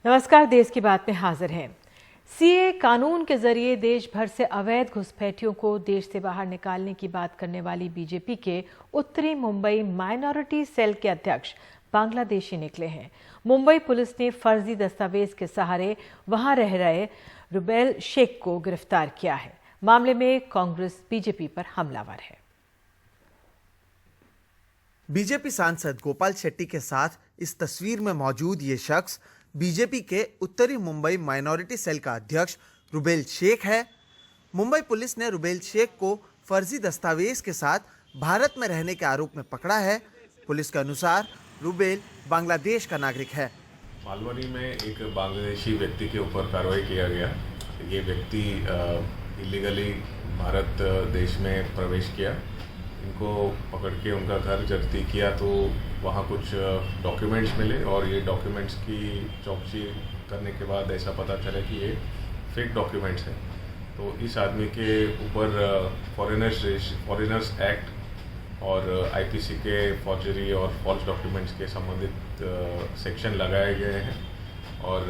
नमस्कार, देश की बात में हाजिर हैं। सीए कानून के जरिए देश भर से अवैध घुसपैठियों को देश से बाहर निकालने की बात करने वाली बीजेपी के उत्तरी मुंबई माइनॉरिटी सेल के अध्यक्ष बांग्लादेशी निकले हैं। मुंबई पुलिस ने फर्जी दस्तावेज के सहारे वहां रह रहे रुबेल शेख को गिरफ्तार किया है। मामले में कांग्रेस बीजेपी पर हमलावर है। बीजेपी सांसद गोपाल शेट्टी के साथ इस तस्वीर में मौजूद ये शख्स बीजेपी के उत्तरी मुंबई माइनॉरिटी सेल का अध्यक्ष रुबेल शेख है। मुंबई पुलिस ने रुबेल शेख को फर्जी दस्तावेज के साथ भारत में रहने के आरोप में पकड़ा है। पुलिस के अनुसार रुबेल बांग्लादेश का नागरिक है। मालवनी में एक बांग्लादेशी व्यक्ति के ऊपर कार्रवाई किया गया। ये व्यक्ति इलीगली भारत देश में प्रवेश किया। इनको पकड़ के उनका घर जब्ती किया तो वहाँ कुछ डॉक्यूमेंट्स मिले और ये डॉक्यूमेंट्स की चौकसी करने के बाद ऐसा पता चला कि ये फेक डॉक्यूमेंट्स हैं। तो इस आदमी के ऊपर फॉरेनर्स एक्ट और आईपीसी के फॉर्जरी और फॉल्स डॉक्यूमेंट्स के संबंधित सेक्शन लगाए गए हैं और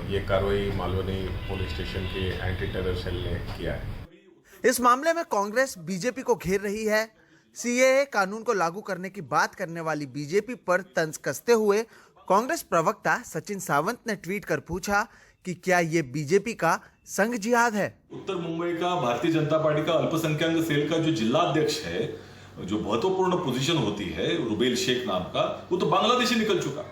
ये कार्रवाई मालवनी पुलिस स्टेशन के एंटी टेरर सेल ने किया है। इस मामले में कांग्रेस बीजेपी को घेर रही है। सीएए कानून को लागू करने की बात करने वाली बीजेपी पर तंज कसते हुए कांग्रेस प्रवक्ता सचिन सावंत ने ट्वीट कर पूछा कि क्या ये बीजेपी का संघ जिहाद है। उत्तर मुंबई का भारतीय जनता पार्टी का अल्पसंख्यक सेल का जो जिला अध्यक्ष है, जो महत्वपूर्ण पोजीशन होती है रुबेल शेख नाम का, वो तो बांग्लादेशी निकल चुका।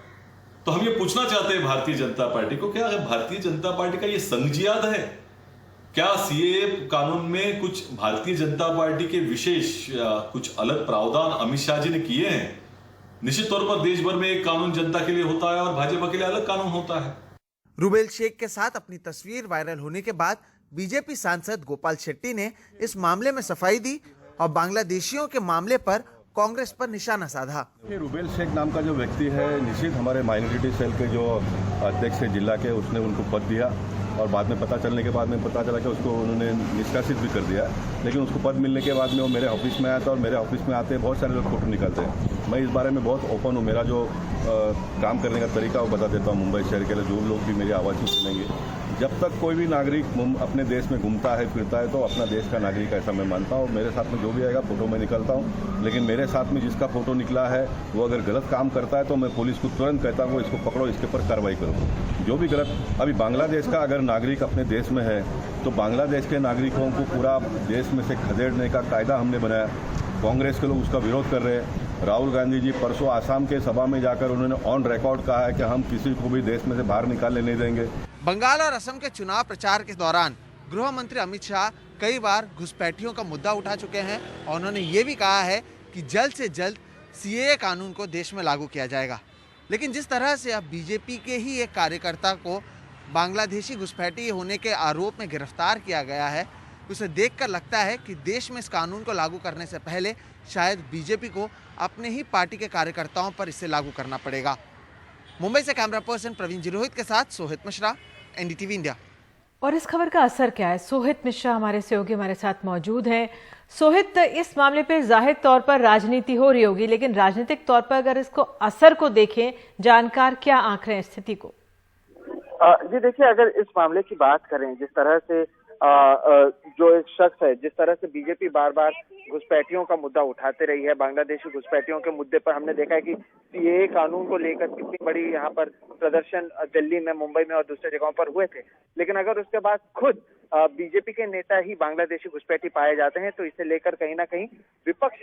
तो हम ये पूछना चाहते हैं भारतीय जनता पार्टी को, क्या भारतीय जनता पार्टी का ये संघ जिहाद है? क्या सीएए कानून में कुछ भारतीय जनता पार्टी के विशेष कुछ अलग प्रावधान अमित शाह जी ने किए हैं? निश्चित तौर पर देश भर में एक कानून जनता के लिए होता है और भाजपा के लिए अलग कानून होता है। रुबेल शेख के साथ अपनी तस्वीर वायरल होने के बाद बीजेपी सांसद गोपाल शेट्टी ने इस मामले में सफाई दी और बांग्लादेशियों के मामले पर कांग्रेस पर निशाना साधा। रुबेल शेख नाम का जो व्यक्ति है, निश्चित हमारे माइनॉरिटी सेल के जो अध्यक्ष है जिला के, उसने उनको पद दिया और बाद में पता चलने के बाद में पता चला कि उसको उन्होंने निष्कासित भी कर दिया। लेकिन उसको पद मिलने के बाद में वो मेरे ऑफिस में आया था और मेरे ऑफिस में आते बहुत सारे लोग फोटो निकालते हैं। मैं इस बारे में बहुत ओपन हूँ। मेरा जो काम करने का तरीका वो बता देता हूँ मुंबई शहर के लिए। जो लोग भी मेरी आवाज़ सुनेंगे, जब तक कोई भी नागरिक अपने देश में घूमता है फिरता है तो अपना देश का नागरिक ऐसा मैं मानता हूँ। मेरे साथ में जो भी आएगा फोटो मैं निकालता हूँ, लेकिन मेरे साथ में जिसका फोटो निकला है वो अगर गलत काम करता है तो मैं पुलिस को तुरंत कहता हूँ इसको पकड़ो, इसके ऊपर कार्रवाई करो। जो भी गलत, अभी बांग्लादेश का अगर नागरिक अपने देश में है तो बांग्लादेश के नागरिकों को पूरा देश में से खदेड़ने का कायदा हमने बनाया। कांग्रेस के लोग उसका विरोध कर रहे हैं। राहुल गांधी जी परसों आसाम के सभा में जाकर उन्होंने ऑन रिकॉर्ड कहा है कि हम किसी को भी देश में से बाहर निकालने नहीं देंगे। बंगाल और असम के चुनाव प्रचार के दौरान गृह मंत्री अमित शाह कई बार घुसपैठियों का मुद्दा उठा चुके हैं और उन्होंने ये भी कहा है कि जल्द से जल्द सीएए कानून को देश में लागू किया जाएगा। लेकिन जिस तरह से अब बीजेपी के ही एक कार्यकर्ता को बांग्लादेशी घुसपैठी होने के आरोप में गिरफ्तार किया गया है, उसे देखकर लगता है कि देश में इस कानून को लागू करने से पहले शायद बीजेपी को अपने ही पार्टी के कार्यकर्ताओं पर इसे लागू करना पड़ेगा। मुंबई से कैमरा पर्सन प्रवीण जिरोहित के साथ सोहित मिश्रा, एनडीटीवी इंडिया। और इस खबर का असर क्या है? सोहित मिश्रा हमारे सहयोगी हमारे साथ मौजूद हैं। सोहित, इस मामले पे जाहिर तौर पर राजनीति हो रही होगी, लेकिन राजनीतिक तौर पर अगर इसको असर को देखें, जानकार क्या आंक रहे हैं स्थिति को? जी देखिए, अगर इस मामले की बात करें, जिस तरह से जो एक शख्स है, जिस तरह से बीजेपी बार बार घुसपैठियों का मुद्दा उठाते रही है, बांग्लादेशी घुसपैठियों के मुद्दे पर हमने देखा है कि सीएए कानून को लेकर कितनी बड़ी यहाँ पर प्रदर्शन दिल्ली में, मुंबई में और दूसरे जगहों पर हुए थे। लेकिन अगर उसके बाद खुद बीजेपी के नेता ही बांग्लादेशी घुसपैठी पाए जाते हैं तो इसे लेकर कहीं ना कहीं विपक्ष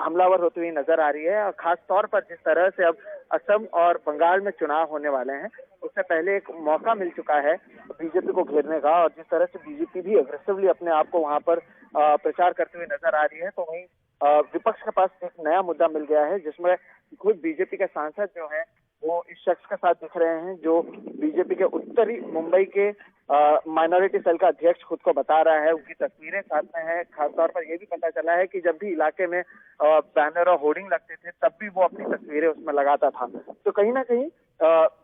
हमलावर होती हुई नजर आ रही है। और खास तौर पर जिस तरह से अब असम और बंगाल में चुनाव होने वाले हैं, उससे पहले एक मौका मिल चुका है बीजेपी को घेरने का, और जिस तरह से बीजेपी भी अग्रेसिवली अपने आप को वहां पर प्रचार करते हुए नजर आ रही है, तो वहीं विपक्ष के पास एक नया मुद्दा मिल गया है जिसमें खुद बीजेपी के सांसद जो है वो इस शख्स के साथ दिख रहे हैं, जो बीजेपी के उत्तरी मुंबई के माइनॉरिटी सेल का अध्यक्ष खुद को बता रहा है। उनकी तस्वीरें साथ में है। खासतौर पर यह भी पता चला है कि जब भी इलाके में बैनर और होर्डिंग लगते थे तब भी वो अपनी तस्वीरें उसमें लगाता था। तो कहीं ना कहीं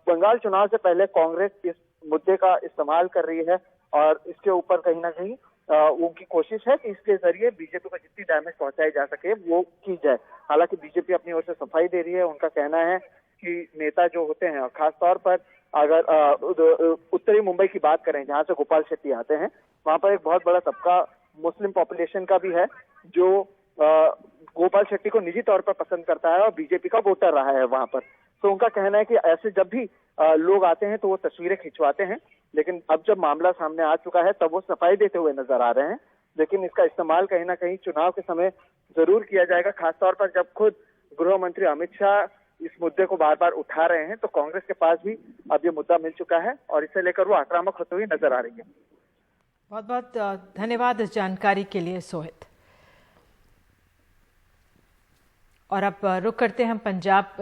बंगाल चुनाव से पहले कांग्रेस इस मुद्दे का इस्तेमाल कर रही है और इसके ऊपर कहीं ना कहीं उनकी कोशिश है कि इसके जरिए बीजेपी को जितनी डैमेज पहुंचाई जा सके वो की जाए। हालांकि बीजेपी अपनी ओर से सफाई दे रही है। उनका कहना है कि नेता जो होते हैं, खासतौर पर अगर उत्तरी मुंबई की बात करें, जहां से गोपाल शेट्टी आते हैं, वहां पर एक बहुत बड़ा तबका मुस्लिम पॉपुलेशन का भी है जो गोपाल शेट्टी को निजी तौर पर पसंद करता है और बीजेपी का वोटर रहा है वहां पर। तो उनका कहना है कि ऐसे जब भी लोग आते हैं तो वो तस्वीरें खिंचवाते हैं, लेकिन अब जब मामला सामने आ चुका है तब वो सफाई देते हुए नजर आ रहे हैं। लेकिन इसका इस्तेमाल कहीं ना कहीं चुनाव के समय जरूर किया जाएगा, खासतौर पर जब खुद गृह मंत्री अमित शाह इस मुद्दे को बार बार उठा रहे हैं। तो कांग्रेस के पास भी अब ये मुद्दा मिल चुका है और इसे लेकर वो आक्रामक होते हुए नजर आ रही है। बहुत बहुत धन्यवाद इस जानकारी के लिए सोहित। और अब रुक करते हैं हम पंजाब,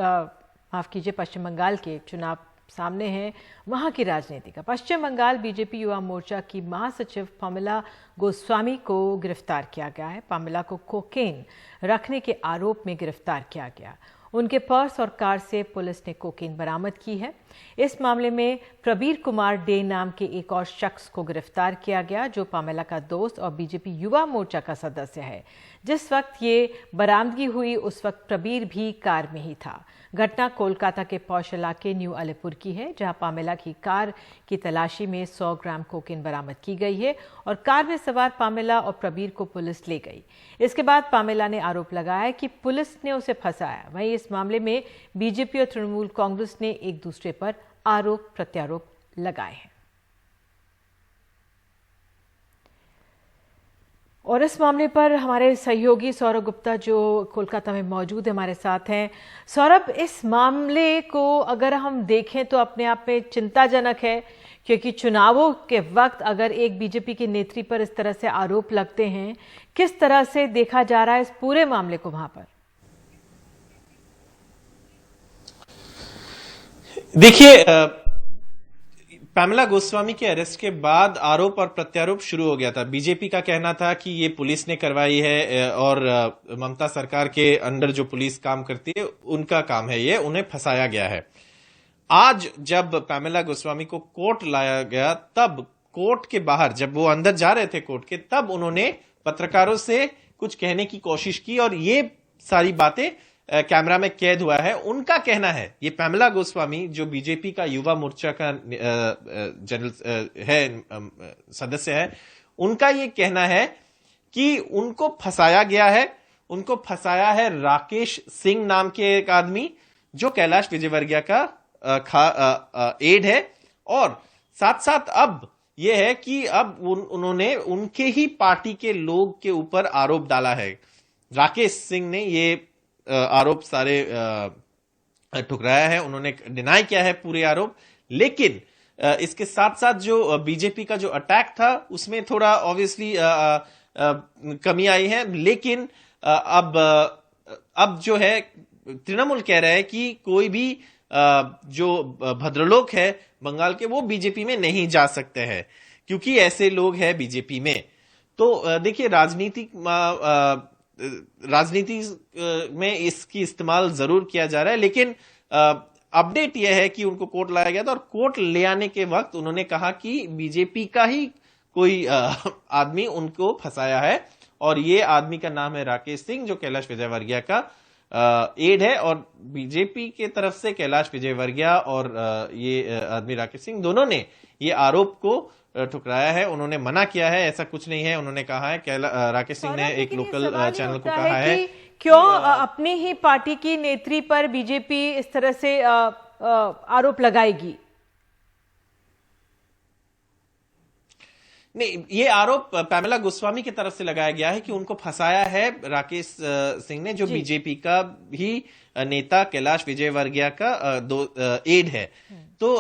माफ कीजिए पश्चिम बंगाल के चुनाव सामने हैं, वहां की राजनीति का। पश्चिम बंगाल बीजेपी युवा मोर्चा की महासचिव पामेला गोस्वामी को गिरफ्तार किया गया है। पामेला को कोकेन रखने के आरोप में गिरफ्तार किया गया। उनके पर्स और कार से पुलिस ने कोकेन बरामद की है। इस मामले में प्रबीर कुमार डे नाम के एक और शख्स को गिरफ्तार किया गया, जो पामेला का दोस्त और बीजेपी युवा मोर्चा का सदस्य है। जिस वक्त ये बरामदगी हुई उस वक्त प्रबीर भी कार में ही था। घटना कोलकाता के पौष इलाके न्यू अलीपुर की है, जहां पामेला की कार की तलाशी में 100 ग्राम कोकेन बरामद की गई है और कार में सवार पामेला और प्रबीर को पुलिस ले गई। इसके बाद पामेला ने आरोप लगाया कि पुलिस ने उसे फंसाया। वहीं इस मामले में बीजेपी और तृणमूल कांग्रेस ने एक दूसरे पर आरोप प्रत्यारोप लगाए हैं। और इस मामले पर हमारे सहयोगी सौरभ गुप्ता जो कोलकाता में मौजूद है हमारे साथ हैं। सौरभ, इस मामले को अगर हम देखें तो अपने आप में चिंताजनक है, क्योंकि चुनावों के वक्त अगर एक बीजेपी के नेत्री पर इस तरह से आरोप लगते हैं, किस तरह से देखा जा रहा है इस पूरे मामले को वहां पर? देखिए, पामेला गोस्वामी के अरेस्ट के बाद आरोप और प्रत्यारोप शुरू हो गया था। बीजेपी का कहना था कि ये पुलिस ने करवाई है और ममता सरकार के अंडर जो पुलिस काम करती है उनका काम है, ये उन्हें फंसाया गया है। आज जब पामेला गोस्वामी को कोर्ट लाया गया, तब कोर्ट के बाहर जब वो अंदर जा रहे थे कोर्ट के, तब उन्होंने पत्रकारों से कुछ कहने की कोशिश की और ये सारी बातें कैमरा में कैद हुआ है। उनका कहना है, ये पामेला गोस्वामी जो बीजेपी का युवा मोर्चा का जनरल है, सदस्य है, उनका ये कहना है कि उनको फंसाया गया है। उनको फंसाया है राकेश सिंह नाम के एक आदमी, जो कैलाश विजयवर्गीय का एड है। और साथ साथ अब यह है कि अब उन्होंने उनके ही पार्टी के लोग के ऊपर आरोप डाला है। राकेश सिंह ने ये आरोप सारे ठुकराया है, उन्होंने डिनाई किया है पूरे आरोप। लेकिन इसके साथ साथ जो बीजेपी का जो अटैक था उसमें थोड़ा ऑब्वियसली कमी आई है। लेकिन अब जो है तृणमूल कह रहा है कि कोई भी जो भद्रलोक है बंगाल के, वो बीजेपी में नहीं जा सकते हैं क्योंकि ऐसे लोग हैं बीजेपी में। तो देखिए, राजनीति में इसकी इस्तेमाल जरूर किया जा रहा है, लेकिन अपडेट यह है कि उनको कोर्ट लाया गया था और कोर्ट ले आने के वक्त उन्होंने कहा कि बीजेपी का ही कोई आदमी उनको फंसाया है और ये आदमी का नाम है राकेश सिंह, जो कैलाश विजयवर्गीय का एड है। और बीजेपी के तरफ से कैलाश विजयवर्गीय और ये आदमी राकेश सिंह दोनों ने ये आरोप को ठुकराया है। उन्होंने मना किया है, ऐसा कुछ नहीं है। उन्होंने कहा है, राकेश सिंह ने एक लोकल चैनल को कहा है, क्यों अपनी ही पार्टी की नेत्री पर बीजेपी इस तरह से आरोप लगाएगी? नहीं, ये आरोप पामेला गोस्वामी की तरफ से लगाया गया है कि उनको फंसाया है राकेश सिंह ने, जो बीजेपी का ही नेता कैलाश विजयवर्गीय का एड है। तो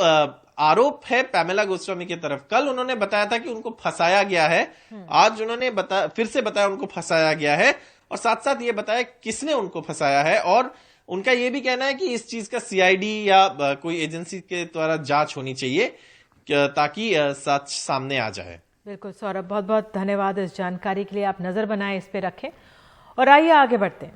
आरोप है पामेला गोस्वामी की तरफ। कल उन्होंने बताया था कि उनको फंसाया गया है, आज उन्होंने फिर से बताया उनको फंसाया गया है और साथ साथ ये बताया किसने उनको फंसाया है। और उनका ये भी कहना है कि इस चीज का सीआईडी या कोई एजेंसी के द्वारा जांच होनी चाहिए ताकि सच सामने आ जाए। बिल्कुल सौरभ, बहुत बहुत धन्यवाद इस जानकारी के लिए। आप नजर बनाएं, इस पे रखें। और आइए आगे बढ़ते हैं।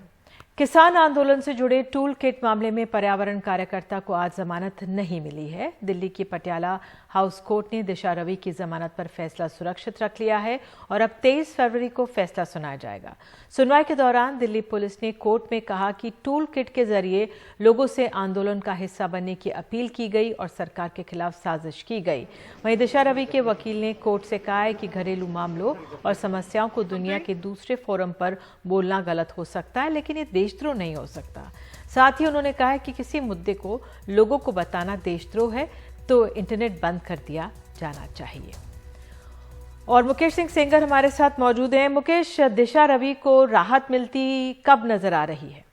किसान आंदोलन से जुड़े टूल किट मामले में पर्यावरण कार्यकर्ता को आज जमानत नहीं मिली है। दिल्ली की पटियाला हाउस कोर्ट ने दिशा रवि की जमानत पर फैसला सुरक्षित रख लिया है और अब 23 फरवरी को फैसला सुनाया जाएगा। सुनवाई के दौरान दिल्ली पुलिस ने कोर्ट में कहा कि टूल किट के जरिए लोगों से आंदोलन का हिस्सा बनने की अपील की गई और सरकार के खिलाफ साजिश की गई। वहीं दिशा रवि के वकील ने कोर्ट से कहा है कि घरेलू मामलों और समस्याओं को दुनिया के दूसरे फोरम पर बोलना गलत हो सकता है, लेकिन ये देशद्रोह नहीं हो सकता। साथ ही उन्होंने कहा है कि किसी मुद्दे को लोगों को बताना देशद्रोह है तो इंटरनेट बंद कर दिया जाना चाहिए। और मुकेश सिंह सेंगर हमारे साथ मौजूद हैं। मुकेश, दिशा रवि को राहत मिलती कब नजर आ रही है?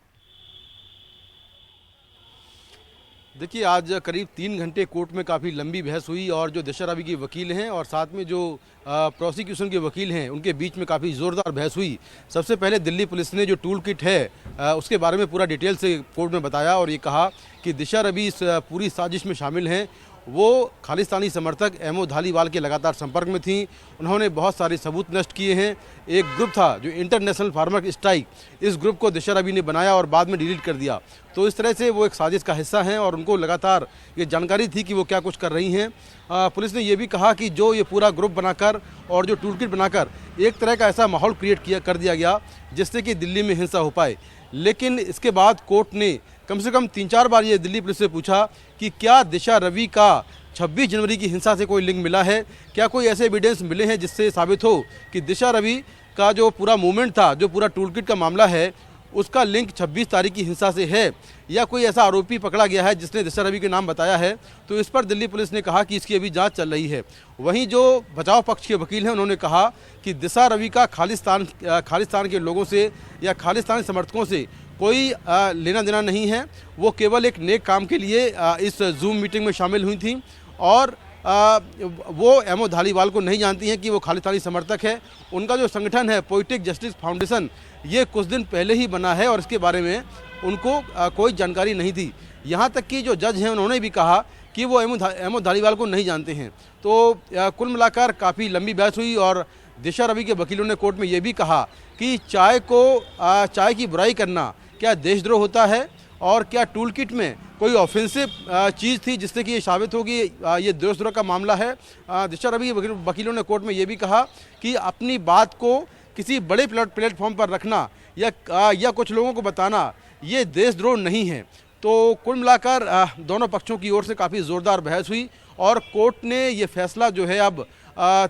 देखिए, आज करीब 3 घंटे कोर्ट में काफ़ी लंबी बहस हुई और जो दिशा रवि के वकील हैं और साथ में जो प्रोसिक्यूशन के वकील हैं उनके बीच में काफ़ी ज़ोरदार बहस हुई। सबसे पहले दिल्ली पुलिस ने जो टूल किट है उसके बारे में पूरा डिटेल से कोर्ट में बताया और ये कहा कि दिशा रवि इस पूरी साजिश में शामिल हैं। वो खालिस्तानी समर्थक अहमद धालीवाल के लगातार संपर्क में थीं। उन्होंने बहुत सारे सबूत नष्ट किए हैं। एक ग्रुप था जो इंटरनेशनल फार्मर स्ट्राइक, इस ग्रुप को दिशा रवि ने बनाया और बाद में डिलीट कर दिया। तो इस तरह से वो एक साजिश का हिस्सा हैं और उनको लगातार ये जानकारी थी कि वो क्या कुछ कर रही हैं। पुलिस ने ये भी कहा कि जो ये पूरा ग्रुप बनाकर और जो टूल किट बनाकर एक तरह का ऐसा माहौल क्रिएट कर दिया गया जिससे कि दिल्ली में हिंसा हो पाए। लेकिन इसके बाद कोर्ट ने कम से कम 3-4 बार ये दिल्ली पुलिस से पूछा कि क्या दिशा रवि का 26 जनवरी की हिंसा से कोई लिंक मिला है, क्या कोई ऐसे एविडेंस मिले हैं जिससे साबित हो कि दिशा रवि का जो पूरा मूवमेंट था, जो पूरा टूल किट का मामला है, उसका लिंक 26 तारीख की हिंसा से है या कोई ऐसा आरोपी पकड़ा गया है जिसने दिशा रवि के नाम बताया है। तो इस पर दिल्ली पुलिस ने कहा कि इसकी अभी जांच चल रही है। वहीं जो बचाव पक्ष के वकील हैं उन्होंने कहा कि दिशा रवि का खालिस्तान के लोगों से या खालिस्तानी समर्थकों से कोई लेना देना नहीं है। वो केवल एक नेक काम के लिए इस जूम मीटिंग में शामिल हुई थी और वो अहमद धालीवाल को नहीं जानती हैं कि वो खालिस्तानी समर्थक है। उनका जो संगठन है पोएटिक जस्टिस फाउंडेशन, ये कुछ दिन पहले ही बना है और इसके बारे में उनको कोई जानकारी नहीं थी। यहाँ तक कि जो जज हैं उन्होंने भी कहा कि वो अहमद धालीवाल को नहीं जानते हैं। तो कुल मिलाकर काफ़ी लंबी बहस हुई और दिशा रवि के वकीलों ने कोर्ट में ये भी कहा कि चाय की बुराई करना क्या देशद्रोह होता है और क्या टूल किट में कोई ऑफेंसिव चीज़ थी जिससे कि ये साबित हो कि ये देशद्रोह का मामला है। दिशा रवि के वकीलों ने कोर्ट में ये भी कहा कि अपनी बात को किसी बड़े प्लेटफॉर्म पर रखना या कुछ लोगों को बताना ये देशद्रोह नहीं है। तो कुल मिलाकर दोनों पक्षों की ओर से काफ़ी ज़ोरदार बहस हुई और कोर्ट ने ये फैसला जो है अब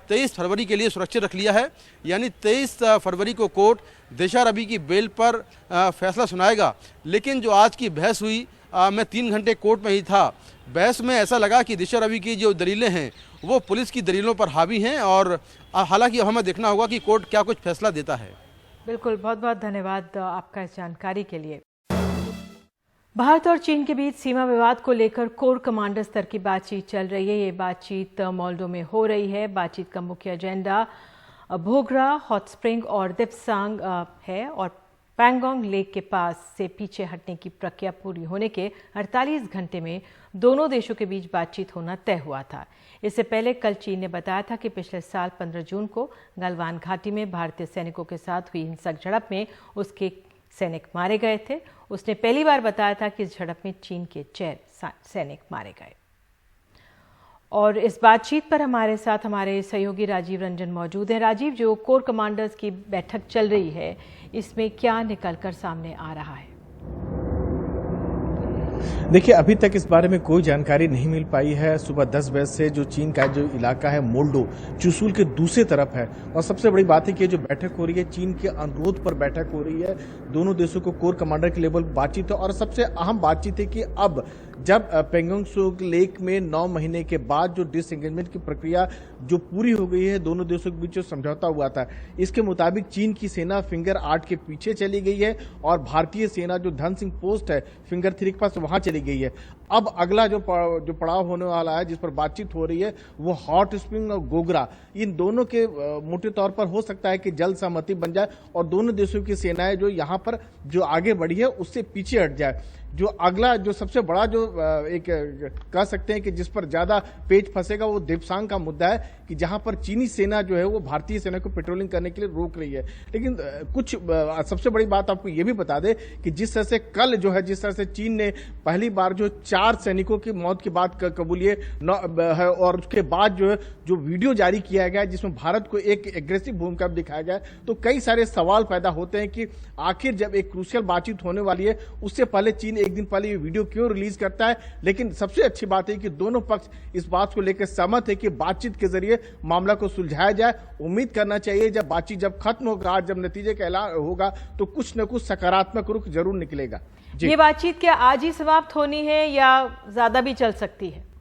23 फरवरी के लिए सुरक्षित रख लिया है। यानी 23 फरवरी को कोर्ट दिशा रवि की बेल पर फैसला सुनाएगा। लेकिन जो आज की बहस हुई, मैं 3 घंटे कोर्ट में ही था, बहस में ऐसा लगा कि दिशा रवि की जो दलीलें हैं वो पुलिस की दलीलों पर हावी हैं और हालांकि हमें देखना होगा कि कोर्ट क्या कुछ फैसला देता है। बिल्कुल, बहुत बहुत धन्यवाद आपका इस जानकारी के लिए। भारत और चीन के बीच सीमा विवाद को लेकर कोर कमांडर स्तर की बातचीत चल रही है। ये बातचीत मोल्डो में हो रही है। बातचीत का मुख्य एजेंडा भोगरा, हॉट स्प्रिंग और दिप्सांग है और पैंगोंग लेक के पास से पीछे हटने की प्रक्रिया पूरी होने के 48 घंटे में दोनों देशों के बीच बातचीत होना तय हुआ था। इससे पहले कल चीन ने बताया था कि पिछले साल 15 जून को गलवान घाटी में भारतीय सैनिकों के साथ हुई हिंसक झड़प में उसके सैनिक मारे गए थे। उसने पहली बार बताया था कि इस झड़प में चीन के 4 सैनिक मारे गए। और इस बातचीत पर हमारे साथ हमारे सहयोगी राजीव रंजन मौजूद हैं। राजीव, जो कोर कमांडर्स की बैठक चल रही है, इसमें क्या निकलकर सामने आ रहा है? देखिए, अभी तक इस बारे में कोई जानकारी नहीं मिल पाई है। सुबह 10 बजे से जो चीन का जो इलाका है मोल्डो, चुशुल के दूसरी तरफ है और सबसे बड़ी बात है कि जो बैठक हो रही है चीन के अनुरोध पर बैठक हो रही है। दोनों देशों को कोर कमांडर के लेवल बातचीत है और सबसे अहम बातचीत है कि अब जब पैंगोंग लेक में 9 महीने के बाद जो डिसएंगेजमेंट की प्रक्रिया जो पूरी हो गई है, दोनों देशों के बीच जो समझौता हुआ था, इसके मुताबिक चीन की सेना फिंगर 8 के पीछे चली गई है और भारतीय सेना जो धन सिंह पोस्ट है फिंगर 3 के पास वहां चली गई है। अब अगला जो पड़ाव होने वाला है, जिस पर बातचीत हो रही है, वो हॉट स्प्रिंग और गोगरा, इन दोनों के मोटे तौर पर हो सकता है कि जल्द सहमति बन जाए और दोनों देशों की सेनाएं जो यहाँ पर जो आगे बढ़ी है उससे पीछे हट जाए। जो अगला जो सबसे बड़ा जो एक कह सकते हैं कि जिस पर ज्यादा पेच फंसेगा वो देप्सांग का मुद्दा है कि जहां पर चीनी सेना जो है वो भारतीय सेना को पेट्रोलिंग करने के लिए रोक रही है। लेकिन कुछ सबसे बड़ी बात आपको ये भी बता दे कि जिस तरह से कल जो है, जिस तरह से चीन ने पहली बार जो 4 सैनिकों की मौत की बात कबूली है और उसके बाद जो है जो वीडियो जारी किया गया जिसमें भारत को एक एग्रेसिव भूमिका दिखाया गया, तो कई सारे सवाल पैदा होते हैं कि आखिर जब एक क्रूशियल बातचीत होने वाली है उससे पहले चीन एक दिन पहले ये वीडियो क्यों रिलीज करता है। लेकिन सबसे अच्छी बात है कि दोनों पक्ष इस बात को लेकर सहमत है कि बातचीत के जरिए मामला को सुलझाया जाए। उम्मीद करना चाहिए जब बातचीत जब खत्म होगा, जब नतीजे का ऐलान होगा तो कुछ न कुछ सकारात्मक रुख जरूर निकलेगा। ये बातचीत क्या आज ही समाप्त होनी है या ज्यादा भी चल सकती है?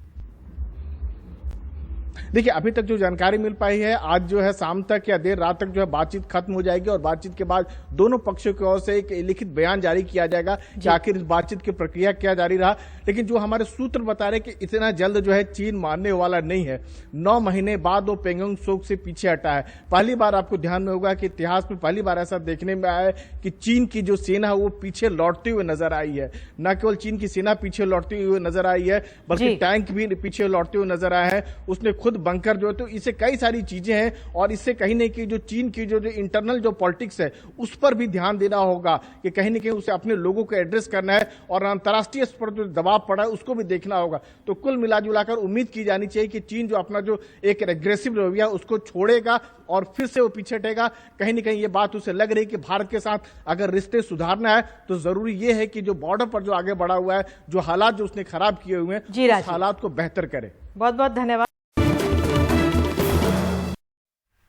देखिए, अभी तक जो जानकारी मिल पाई है, आज जो है शाम तक या देर रात तक जो है बातचीत खत्म हो जाएगी और बातचीत के बाद दोनों पक्षों की ओर से एक लिखित बयान जारी किया जाएगा कि आखिर इस बातचीत की प्रक्रिया क्या जारी रहा। लेकिन जो हमारे सूत्र बता रहे कि इतना जल्द जो है चीन मानने वाला नहीं है। 9 महीने बाद वो पेंगोंग त्सो से पीछे हटा है। पहली बार आपको ध्यान में होगा कि इतिहास में पहली बार ऐसा देखने में आया है कि चीन की जो सेना है वो पीछे लौटते हुए नजर आई है। न केवल चीन की सेना पीछे लौटती हुई नजर आई है बल्कि टैंक भी पीछे लौटते हुए नजर आए हैं। उसने खुद बंकर जो है, तो इससे कई सारी चीजें हैं और इससे कहीं न कहीं जो चीन की जो इंटरनल जो पॉलिटिक्स है उस पर भी ध्यान देना होगा कि कहीं न कहीं उसे अपने लोगों को एड्रेस करना है और अंतर्राष्ट्रीय स्तर पर जो दबाव पड़ा है उसको भी देखना होगा। तो कुल मिलाजुलाकर उम्मीद की जानी चाहिए कि चीन जो अपना जो एक एग्रेसिव रवैया उसको छोड़ेगा और फिर से वो पीछे हटेगा। कहीं न कहीं ये बात उसे लग रही है कि भारत के साथ अगर रिश्ते सुधारना है तो जरूरी ये है कि जो बॉर्डर पर जो आगे बढ़ा हुआ है, जो हालात जो उसने खराब किए हुए हैं, उस हालात को बेहतर करे। बहुत बहुत धन्यवाद।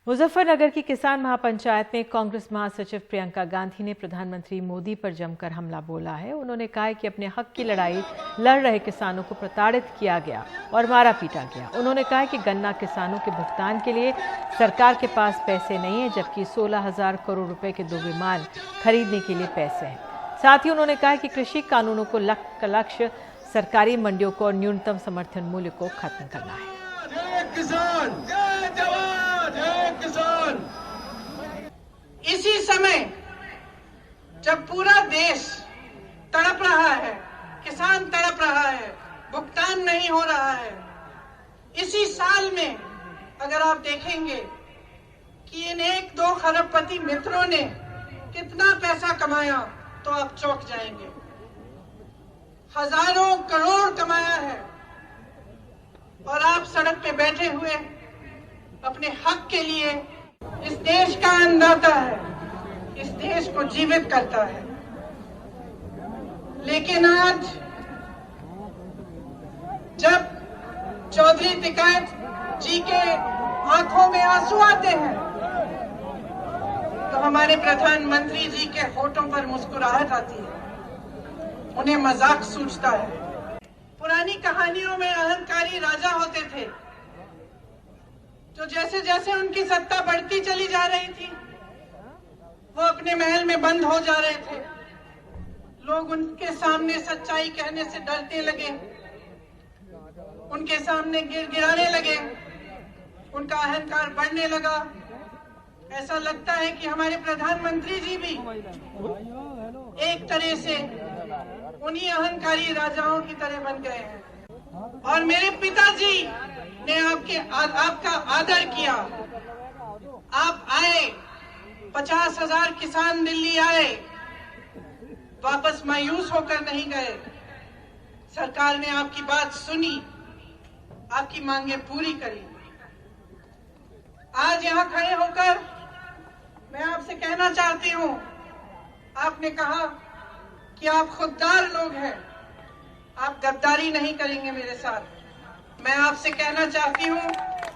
मुजफ्फरनगर की किसान महापंचायत में कांग्रेस महासचिव प्रियंका गांधी ने प्रधानमंत्री मोदी पर जमकर हमला बोला है। उन्होंने कहा है कि अपने हक की लड़ाई लड़ रहे किसानों को प्रताड़ित किया गया और मारा पीटा गया। उन्होंने कहा है कि गन्ना किसानों के भुगतान के लिए सरकार के पास पैसे नहीं है, जबकि 16,000 करोड़ रुपए के 2 विमान खरीदने के लिए पैसे हैं। साथ ही उन्होंने कहा कि कृषि कानूनों को लक्ष्य सरकारी मंडियों को और न्यूनतम समर्थन मूल्य को खत्म करना है। इसी समय जब पूरा देश तड़प रहा है, किसान तड़प रहा है, भुगतान नहीं हो रहा है, इसी साल में अगर आप देखेंगे कि इन 1-2 खरबपति मित्रों ने कितना पैसा कमाया तो आप चौंक जाएंगे। हजारों करोड़ कमाया है और आप सड़क पे बैठे हुए अपने हक के लिए इस देश का अन्नदाता है, इस देश को जीवित करता है। लेकिन आज जब चौधरी टिकैत जी के आंखों में आंसू आते हैं तो हमारे प्रधानमंत्री जी के होठों पर मुस्कुराहट आती है, उन्हें मजाक सूझता है। पुरानी कहानियों में अहंकारी राजा होते थे जो जैसे जैसे उनकी सत्ता बढ़ती चली जा रही थी वो अपने महल में बंद हो जा रहे थे। लोग उनके सामने सच्चाई कहने से डरने लगे, उनके सामने गिड़गिड़ाने लगे, उनका अहंकार बढ़ने लगा। ऐसा लगता है कि हमारे प्रधानमंत्री जी भी एक तरह से उन्हीं अहंकारी राजाओं की तरह बन गए हैं। और मेरे पिताजी ने आपका आदर किया। आप आए, 50,000 किसान दिल्ली आए, वापस मायूस होकर नहीं गए। सरकार ने आपकी बात सुनी, आपकी मांगे पूरी करी। आज यहाँ खड़े होकर मैं आपसे कहना चाहती हूँ, आपने कहा कि आप खुददार लोग हैं, आप गद्दारी नहीं करेंगे मेरे साथ। मैं आपसे कहना चाहती हूँ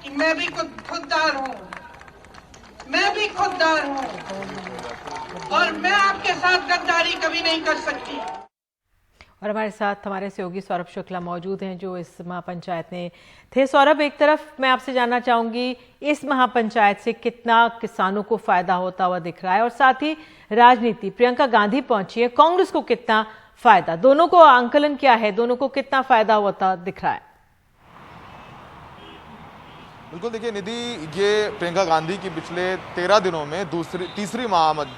कि मैं भी खुददार हूँ, मैं भी खुददार हूँ और मैं आपके साथ गद्दारी कभी नहीं कर सकती। और हमारे साथ हमारे सहयोगी सौरभ शुक्ला मौजूद हैं जो इस महापंचायत में थे। सौरभ, एक तरफ मैं आपसे जानना चाहूंगी इस महापंचायत से कितना किसानों को फायदा होता हुआ दिख रहा है और साथ ही राजनीति, प्रियंका गांधी पहुंची है, कांग्रेस को कितना फायदा। दोनों को आंकलन क्या है, दोनों को कितना फायदा होता दिख रहा है? बिल्कुल, देखिए निधि, ये प्रियंका गांधी की पिछले 13 दिनों में तीसरी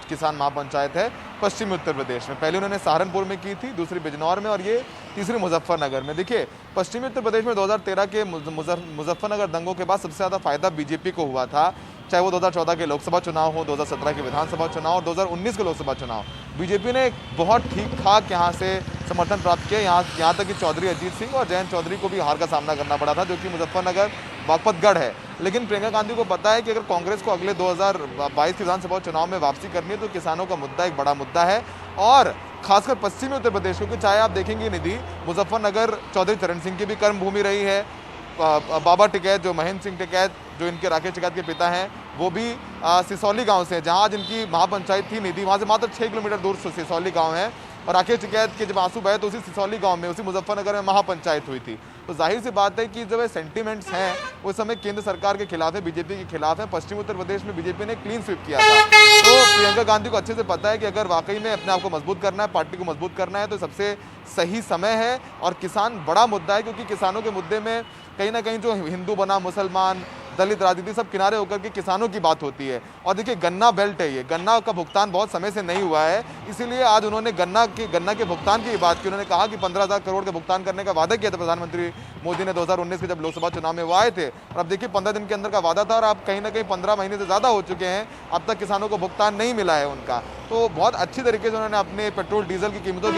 किसान महापंचायत है पश्चिमी उत्तर प्रदेश में। पहले उन्होंने सहारनपुर में की थी, दूसरी बिजनौर में और ये तीसरी मुजफ्फरनगर में। देखिए, पश्चिमी उत्तर प्रदेश में 2013 के मुजफ्फरनगर दंगों के बाद सबसे ज़्यादा फायदा बीजेपी को हुआ था, चाहे वो 2014 के लोकसभा चुनाव हो, 2017 के विधानसभा चुनाव और 2019 के लोकसभा चुनाव। बीजेपी ने बहुत ठीक ठाक यहाँ से समर्थन प्राप्त किया, यहाँ तक कि चौधरी अजीत सिंह और जयंत चौधरी को भी हार का सामना करना पड़ा था, जो कि मुजफ्फरनगर बागपतगढ़ है। लेकिन प्रियंका गांधी को पता है कि अगर कांग्रेस को अगले 2022 के विधानसभा चुनाव में वापसी करनी है तो किसानों का मुद्दा एक बड़ा मुद्दा है, और खासकर पश्चिमी उत्तर प्रदेश, क्योंकि चाहे आप देखेंगे निधि, मुजफ्फरनगर चौधरी चरण सिंह की भी कर्म भूमि रही है। बाबा टिकैत, जो महेंद्र सिंह टिकैत, जो इनके राकेश टिकैत के पिता हैं, वो भी सिसौली गांव से, जहां आज इनकी महापंचायत थी निधि, वहां से मात्र 6 किलोमीटर दूर सिसौली गांव है। और राकेश टिकैत के जब आंसू बहे तो उसी सिसौली गांव में, उसी मुजफ्फरनगर में महापंचायत हुई थी। तो जाहिर सी बात है कि जब सेंटिमेंट्स हैं उस समय केंद्र सरकार के खिलाफ है, बीजेपी के खिलाफ है। पश्चिमी उत्तर प्रदेश में बीजेपी ने क्लीन स्वीप किया था, तो प्रियंका गांधी को अच्छे से पता है कि अगर वाकई में अपने आप को मजबूत करना है, पार्टी को मजबूत करना है, तो सबसे सही समय है। और किसान बड़ा मुद्दा है, क्योंकि किसानों के मुद्दे में कहीं ना कहीं जो हिंदू बना मुसलमान, दलित, राजनीति सब किनारे होकर के किसानों की बात होती है। और देखिए, गन्ना बेल्ट है, ये गन्ना का भुगतान बहुत समय से नहीं हुआ है, इसीलिए आज उन्होंने गन्ना के भुगतान की बात की। उन्होंने कहा कि 15,000 करोड़ का भुगतान करने का वादा किया था प्रधानमंत्री मोदी ने 2019 के जब लोकसभा चुनाव में वो आए थे। और अब देखिए, 15 दिन के अंदर का वादा था और अब कहीं ना कहीं 15 महीने से ज़्यादा हो चुके हैं, अब तक किसानों को भुगतान नहीं मिला है उनका। तो बहुत अच्छी तरीके से उन्होंने अपने पेट्रोल डीजल की कीमतों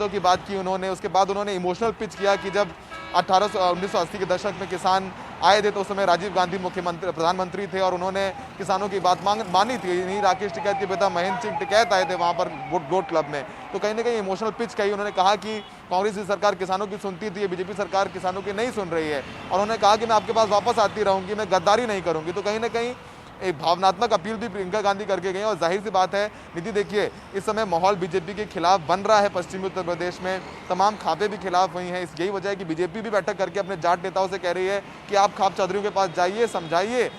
की बात की, उन्होंने उसके बाद उन्होंने इमोशनल पिच किया कि जब 1980 के दशक में किसान आए थे तो उस समय राजीव गांधी प्रधानमंत्री थे और उन्होंने किसानों की बात मानी थी। नहीं, राकेश टिकैत के पिता महेंद्र सिंह टिकैत आए थे वहाँ पर गोट क्लब में, तो कहीं ना कहीं इमोशनल पिच कही। उन्होंने कहा कि कांग्रेस की सरकार किसानों की सुनती थी, बीजेपी सरकार किसानों की नहीं सुन रही है, और उन्होंने कहा कि मैं आपके पास वापस आती रहूंगी, मैं गद्दारी नहीं करूंगी। तो कहीं ना कहीं एक भावनात्मक अपील भी प्रियंका गांधी करके गई। और जाहिर सी बात है निधि, देखिए, इस समय माहौल बीजेपी के खिलाफ बन रहा है पश्चिमी उत्तर प्रदेश में, तमाम खापे भी खिलाफ हुई हैं। यही वजह है कि बीजेपी भी बैठक करके अपने जाट नेताओं से कह रही है कि आप खाप चौधरियों के पास जाइए, समझाइए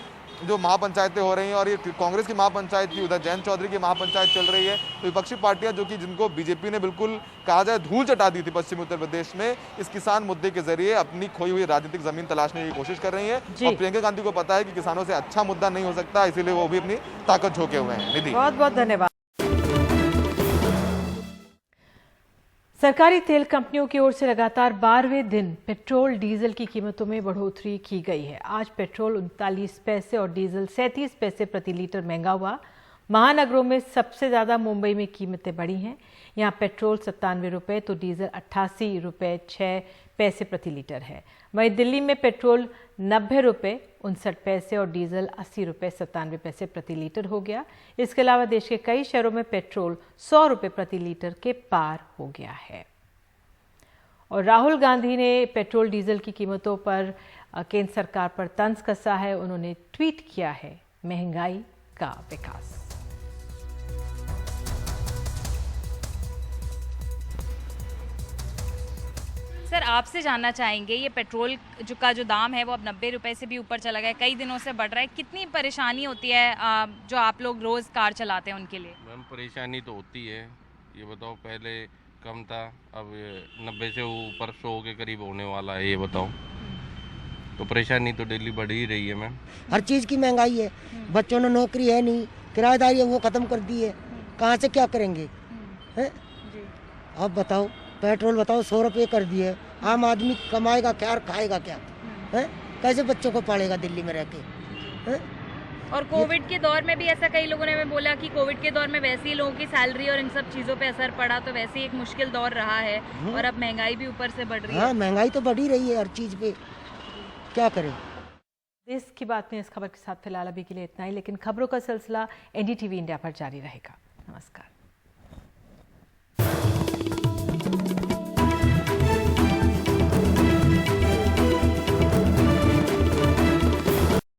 जो महापंचायतें हो रही हैं। और ये कांग्रेस की महापंचायत थी, उधर जयंत चौधरी की महापंचायत चल रही है। तो विपक्षी पार्टियां, जो कि जिनको बीजेपी ने बिल्कुल कहा जाए धूल चटा दी थी पश्चिमी उत्तर प्रदेश में, इस किसान मुद्दे के जरिए अपनी खोई हुई राजनीतिक जमीन तलाशने की कोशिश कर रही है। और प्रियंका गांधी को पता है कि किसानों से अच्छा मुद्दा नहीं हो सकता, इसीलिए वो भी अपनी ताकत झोंके हुए हैं। निधि, बहुत बहुत धन्यवाद। सरकारी तेल कंपनियों की ओर से लगातार 12वें दिन पेट्रोल डीजल की कीमतों में बढ़ोतरी की गई है। आज पेट्रोल 39 पैसे और डीजल 37 पैसे प्रति लीटर महंगा हुआ। महानगरों में सबसे ज़्यादा मुंबई में कीमतें बढ़ी हैं। यहाँ पेट्रोल 97 रुपये तो डीजल 88 रुपये 6 पैसे प्रति लीटर है। वहीं दिल्ली में पेट्रोल 90 रुपये 59 पैसे और डीजल 80 रुपये 97 पैसे प्रति लीटर हो गया। इसके अलावा देश के कई शहरों में पेट्रोल 100 रुपये प्रति लीटर के पार हो गया है। और राहुल गांधी ने पेट्रोल डीजल की कीमतों पर केंद्र सरकार पर तंज कसा है। उन्होंने ट्वीट किया है, महंगाई का विकास। सर, आपसे जानना चाहेंगे, ये पेट्रोल का जो दाम है वो अब 90 रुपए से भी ऊपर चला गया, कई दिनों से बढ़ रहा है। कितनी परेशानी होती है जो आप लोग रोज़ कार चलाते हैं उनके लिए? मैम, परेशानी तो होती है। ये बताओ, पहले कम था, अब 90 से ऊपर 100 के करीब होने वाला है। ये बताओ, तो परेशानी तो डेली बढ़ ही रही है मैम। हर चीज़ की महंगाई है, बच्चों ने नौकरी है नहीं, किराएदारी है वो ख़त्म कर दी है, कहाँ से क्या करेंगे हैं? अब बताओ, पेट्रोल बताओ 100 रुपये कर दिए, आम आदमी कमाएगा क्या और खाएगा क्या है? कैसे बच्चों को पालेगा दिल्ली में रह के है? और कोविड के दौर में भी ऐसा कई लोगों ने बोला कि कोविड के दौर में वैसे ही लोगों की सैलरी और इन सब चीज़ों पे असर पड़ा, तो वैसे ही एक मुश्किल दौर रहा है। और अब महंगाई भी ऊपर से बढ़ रही है। हाँ, महंगाई तो बढ़ ही रही है हर चीज़ पे, क्या करें। देश की बात में इस खबर के साथ फिलहाल अभी के लिए इतना ही, लेकिन खबरों का सिलसिला NDTV इंडिया पर जारी रहेगा। नमस्कार।